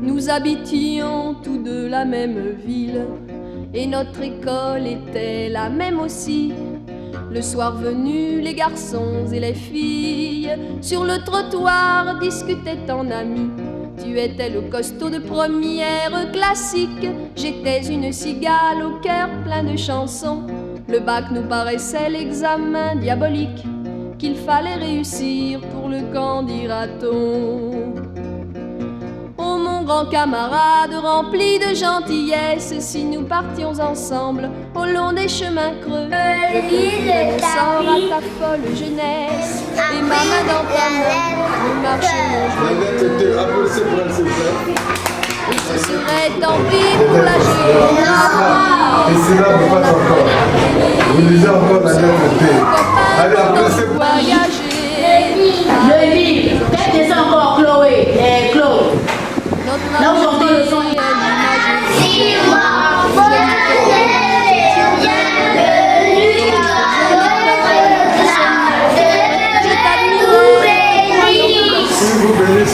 Nous habitions tous deux la même ville et notre école était la même aussi. Le soir venu, les garçons et les filles sur le trottoir discutaient en amis. Tu étais le costaud de première classique, j'étais une cigale au cœur plein de chansons. Le bac nous paraissait l'examen diabolique qu'il fallait réussir pour le candidaton. Oh mon grand camarade rempli de gentillesse, si nous partions ensemble au long des chemins creux, je viendrais mon sort à ta folle jeunesse et ma main dans ta main, nous marchions joyeux. Et ce serait tant pis pour la géographie. Et c'est là pour pas encore. Vous lisez encore la lettre. Allez, après c'est voyager. Le livre, faites des encore Chloé. Claude. Là où j'entends le son.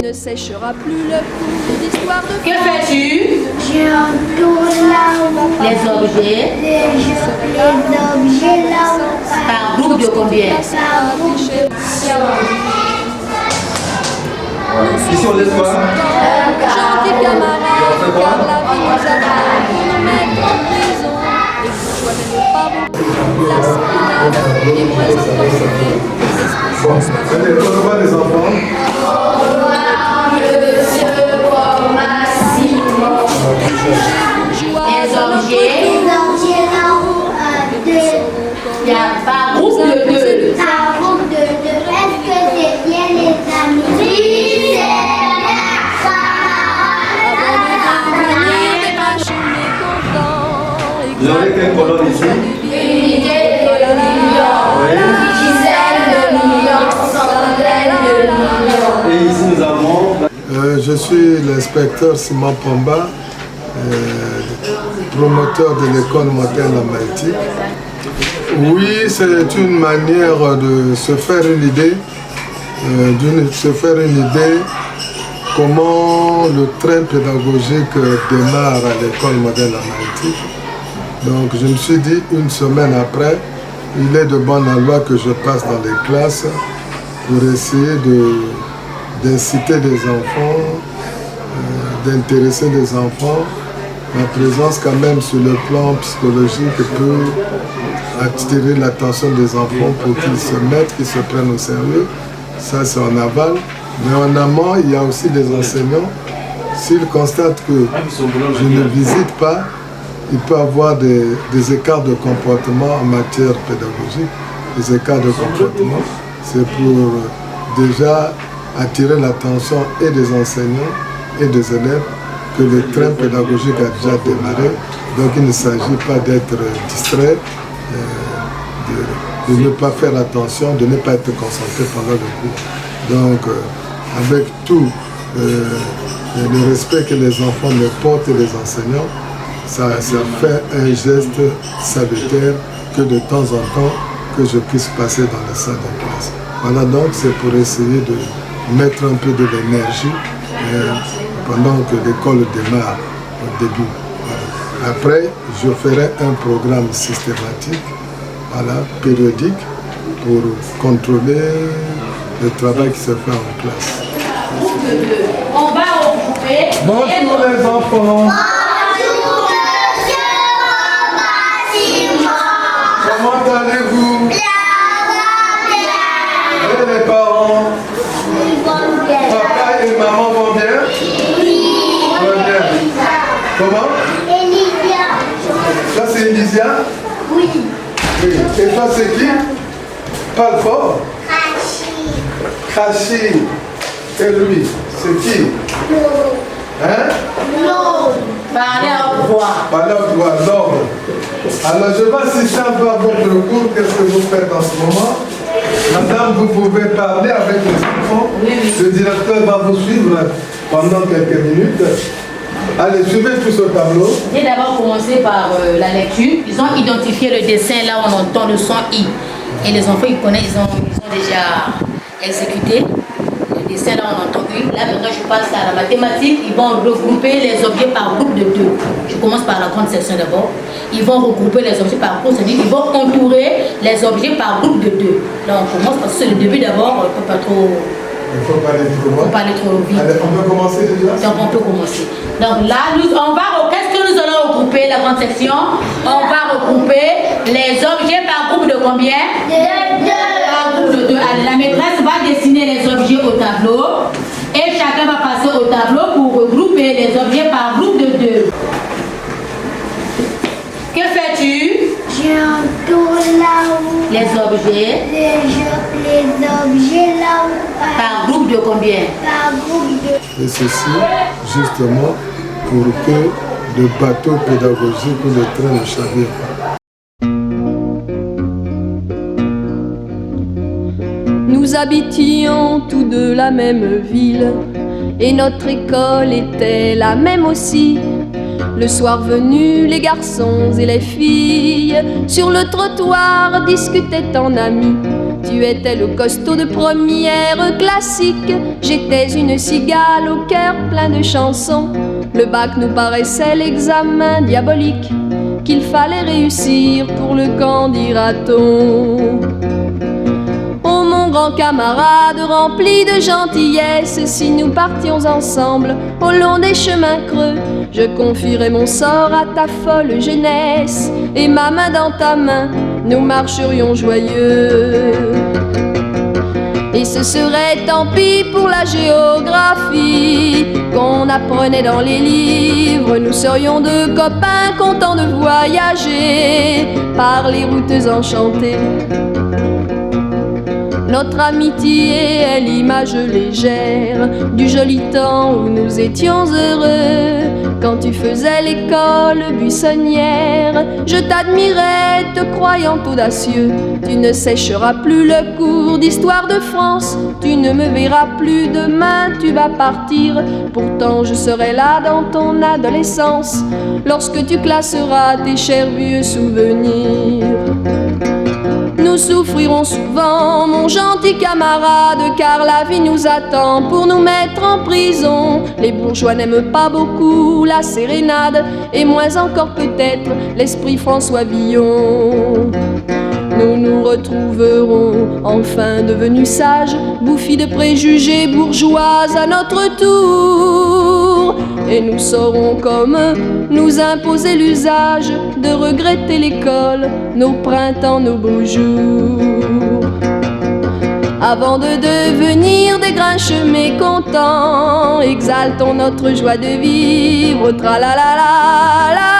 Ne séchera plus le cours d'histoire de Que fais-tu? Je retourne là-haut. Les objets. Les objets là-haut. Par groupe de combien? Ici on laisse quoi? Gentils camarades, car la vie nous attend pour nous mettre en prison. Et vous choisissez pas beaucoup, la spinade, les moins intoxiqués. Allez, on voit les enfants. Les objets là-haut. il y a par groupe de deux. Par groupe de deux. Est-ce que c'est bien les amis? Oui, c'est la Vous avez quelle colonne ici? Unité de l'union. Gisèle de l'union. Sandrine de l'union. Et ici nous avons... Je suis l'inspecteur Simon Pomba, promoteur de l'école moderne Amaïti. Oui, c'est une manière de se faire une idée, comment le train pédagogique démarre à l'école moderne Amaïti. Donc je me suis dit, une semaine après, il est de bonne loi que je passe dans les classes pour essayer d'inciter les enfants, d'intéresser les enfants. Ma présence quand même sur le plan psychologique peut attirer l'attention des enfants pour qu'ils se mettent, qu'ils se prennent au sérieux. Ça c'est en aval. Mais en amont, il y a aussi des enseignants. S'ils constatent que je ne visite pas, il peut y avoir des écarts de comportement en matière pédagogique. Les écarts de comportement, c'est pour déjà attirer l'attention et des enseignants et des élèves que le train pédagogique a déjà démarré. Donc il ne s'agit pas d'être distrait, de ne pas faire attention, de ne pas être concentré pendant le cours. Donc avec tout le respect que les enfants me portent et les enseignants, ça fait un geste salutaire que de temps en temps que je puisse passer dans la salle de classe. Voilà, donc c'est pour essayer de mettre un peu de l'énergie pendant que l'école démarre au début. Voilà. Après, je ferai un programme systématique, voilà, périodique, pour contrôler le travail qui se fait en classe. On va regrouper. Bonjour les enfants. Comment allez-vous? Et les parents? Papa et maman vont bien? Oui. Vont bien. Comment? Elysia. Ça c'est Elysia? Oui. Oui. Et toi c'est qui? Parle fort. Kachi. Kachi. Et lui, c'est qui? Hein? Non. Parlez à voix. Parlez au doigt, l'ordre. Alors je vais assister un peu à votre cours. Qu'est-ce que vous faites en ce moment? Madame, vous pouvez parler avec les enfants. Le directeur va vous suivre pendant quelques minutes. Allez, suivez tous au tableau. J'ai d'abord commencé par la lecture. Ils ont identifié le dessin, là on entend le son I. Et les enfants, ils connaissent, ils ont déjà exécuté le dessin là on entend une. Là maintenant je passe à la mathématique. Ils vont regrouper les objets par groupe de 2. Je commence par la grande section d'abord. Ils vont regrouper les objets par groupe, c'est-à-dire ils vont entourer les objets par groupe de 2. Là on commence parce que c'est le début d'abord, on ne peut pas trop... Il ne faut pas aller trop loin. Faut pas aller trop vite. Allez, on peut commencer déjà? Donc on peut commencer. Donc là, qu'est-ce que nous allons regrouper la grande section? On va regrouper les objets par groupe de combien? Par groupe de 2. Allez, la maîtresse va dessiner les objets au tableau et chacun va passer au tableau pour regrouper les objets par groupe de 2. Que fais-tu? J'entoure là-haut Les objets les objets là-haut par groupe de combien? par groupe de... Et ceci, justement, pour que le bateau pédagogique ou le train ne chavire pas. Nous habitions tous deux la même ville et notre école était la même aussi. Le soir venu, les garçons et les filles sur le trottoir discutaient en amis. Tu étais le costaud de première classique, j'étais une cigale au cœur plein de chansons. Le bac nous paraissait l'examen diabolique qu'il fallait réussir pour le camp, dira-t-on. Oh mon grand camarade rempli de gentillesse, si nous partions ensemble au long des chemins creux, je confierais mon sort à ta folle jeunesse et ma main dans ta main, nous marcherions joyeux. Et ce serait tant pis pour la géographie qu'on apprenait dans les livres. Nous serions deux copains contents de voyager par les routes enchantées. Notre amitié est l'image légère du joli temps où nous étions heureux. Quand tu faisais l'école buissonnière, je t'admirais, te croyant audacieux. Tu ne sécheras plus le cours d'histoire de France, tu ne me verras plus demain, tu vas partir. Pourtant je serai là dans ton adolescence, lorsque tu classeras tes chers vieux souvenirs. Nous souffrirons souvent, mon gentil camarade, car la vie nous attend pour nous mettre en prison. Les bourgeois n'aiment pas beaucoup la sérénade, et moins encore peut-être l'esprit François Villon. Nous nous retrouverons enfin devenus sages, bouffis de préjugés bourgeois à notre tour. Et nous saurons comme nous imposer l'usage de regretter l'école, nos printemps, nos beaux jours. Avant de devenir des grinches mécontents, exaltons notre joie de vivre, tra la la la la.